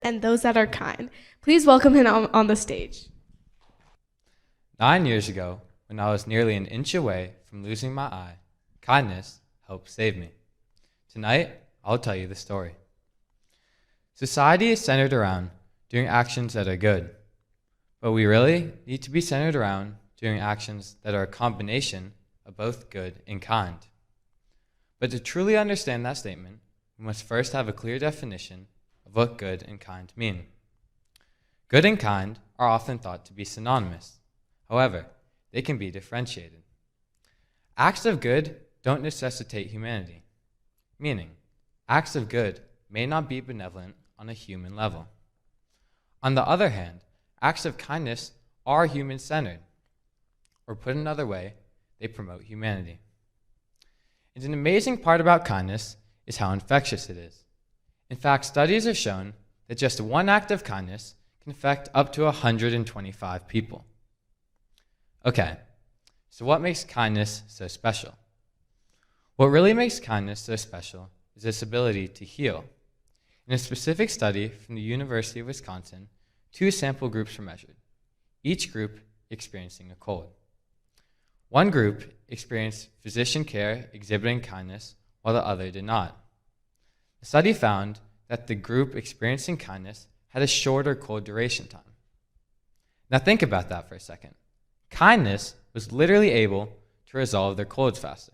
and those that are kind. Please welcome him on the stage. 9 years ago, when I was nearly an inch away from losing my eye, kindness helped save me. Tonight, I'll tell you the story. Society is centered around doing actions that are good, but we really need to be centered around doing actions that are a combination of both good and kind. But to truly understand that statement, we must first have a clear definition of what good and kind mean. Good and kind are often thought to be synonymous. However, they can be differentiated. Acts of good don't necessitate humanity, meaning acts of good may not be benevolent on a human level. On the other hand, acts of kindness are human-centered, or put another way, they promote humanity. And an amazing part about kindness is how infectious it is. In fact, studies have shown that just one act of kindness can affect up to 125 people. Okay, so what makes kindness so special? What really makes kindness so special is its ability to heal. In a specific study from the University of Wisconsin, 2 sample groups were measured, each group experiencing a cold. One group experienced physician care exhibiting kindness, while the other did not. The study found that the group experiencing kindness had a shorter cold duration time. Now think about that for a second. Kindness was literally able to resolve their colds faster.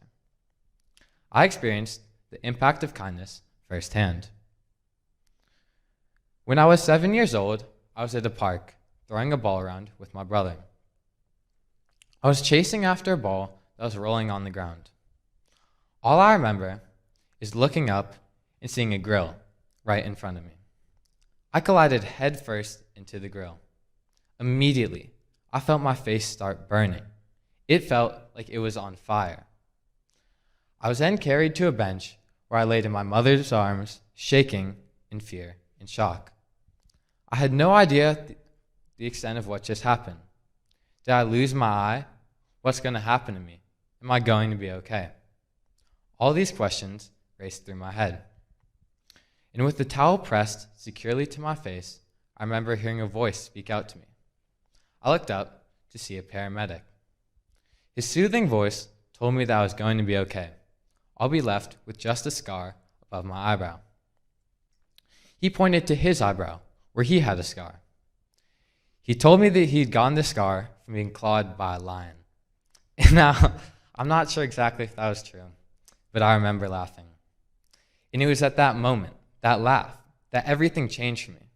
I experienced the impact of kindness firsthand. When I was 7 years old, I was at a park throwing a ball around with my brother. I was chasing after a ball that was rolling on the ground. All I remember is looking up and seeing a grill right in front of me. I collided headfirst into the grill. Immediately, I felt my face start burning. It felt like it was on fire. I was then carried to a bench where I laid in my mother's arms, shaking in fear and shock. I had no idea the extent of what just happened. Did I lose my eye? What's going to happen to me? Am I going to be okay? All these questions raced through my head. And with the towel pressed securely to my face, I remember hearing a voice speak out to me. I looked up to see a paramedic. His soothing voice told me that I was going to be okay. I'll be left with just a scar above my eyebrow. He pointed to his eyebrow, where he had a scar. He told me that he'd gotten the scar from being clawed by a lion. And now, I'm not sure exactly if that was true, but I remember laughing. And it was at that moment, that laugh, that everything changed for me.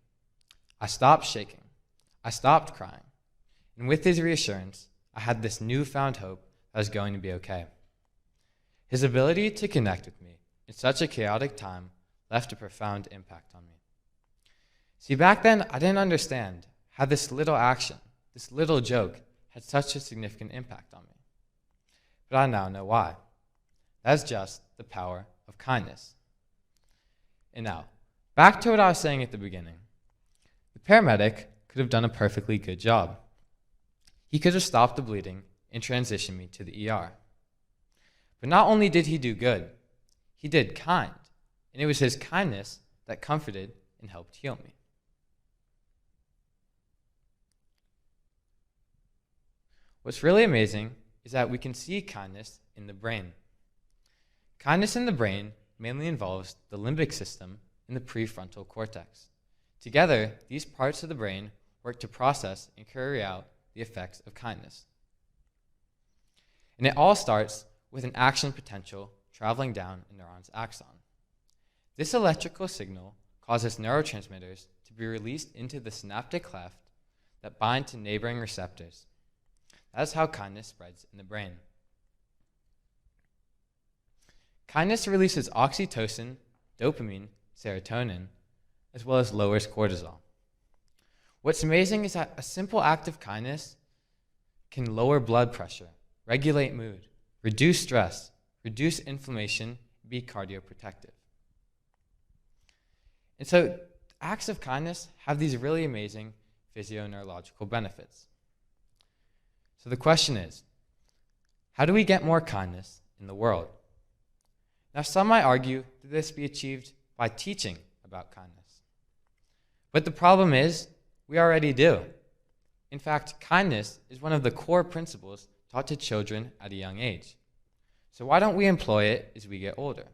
I stopped shaking. I stopped crying. And with his reassurance, I had this newfound hope that I was going to be okay. His ability to connect with me in such a chaotic time left a profound impact on me. See, back then, I didn't understand how this little action, this little joke, had such a significant impact on me. But I now know why. That's just the power of kindness. And now, back to what I was saying at the beginning. The paramedic could have done a perfectly good job. He could have stopped the bleeding and transitioned me to the ER. But not only did he do good, he did kind, and it was his kindness that comforted and helped heal me. What's really amazing is that we can see kindness in the brain. Kindness in the brain mainly involves the limbic system and the prefrontal cortex. Together, these parts of the brain work to process and carry out the effects of kindness. And it all starts with an action potential traveling down a neuron's axon. This electrical signal causes neurotransmitters to be released into the synaptic cleft that bind to neighboring receptors. That is how kindness spreads in the brain. Kindness releases oxytocin, dopamine, serotonin, as well as lowers cortisol. What's amazing is that a simple act of kindness can lower blood pressure, regulate mood, reduce stress, reduce inflammation, and be cardioprotective. And so acts of kindness have these really amazing physioneurological benefits. So the question is, how do we get more kindness in the world? Now, some might argue that this be achieved by teaching about kindness. But the problem is, we already do. In fact, kindness is one of the core principles taught to children at a young age. So why don't we employ it as we get older?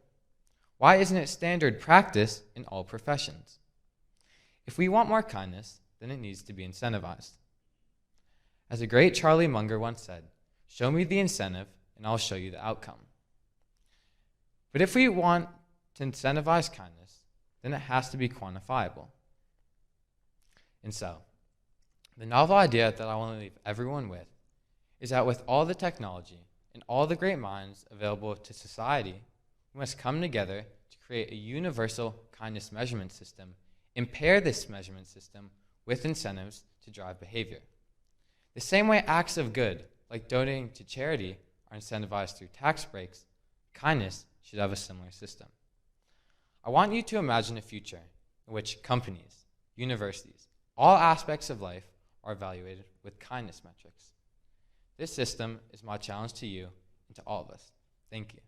Why isn't it standard practice in all professions? If we want more kindness, then it needs to be incentivized. As a great Charlie Munger once said, "Show me the incentive and I'll show you the outcome." But if we want to incentivize kindness, then it has to be quantifiable. And so, the novel idea that I want to leave everyone with is that with all the technology and all the great minds available to society, we must come together to create a universal kindness measurement system and pair this measurement system with incentives to drive behavior. The same way acts of good, like donating to charity, are incentivized through tax breaks, kindness should have a similar system. I want you to imagine a future in which companies, universities, all aspects of life are evaluated with kindness metrics. This system is my challenge to you and to all of us. Thank you.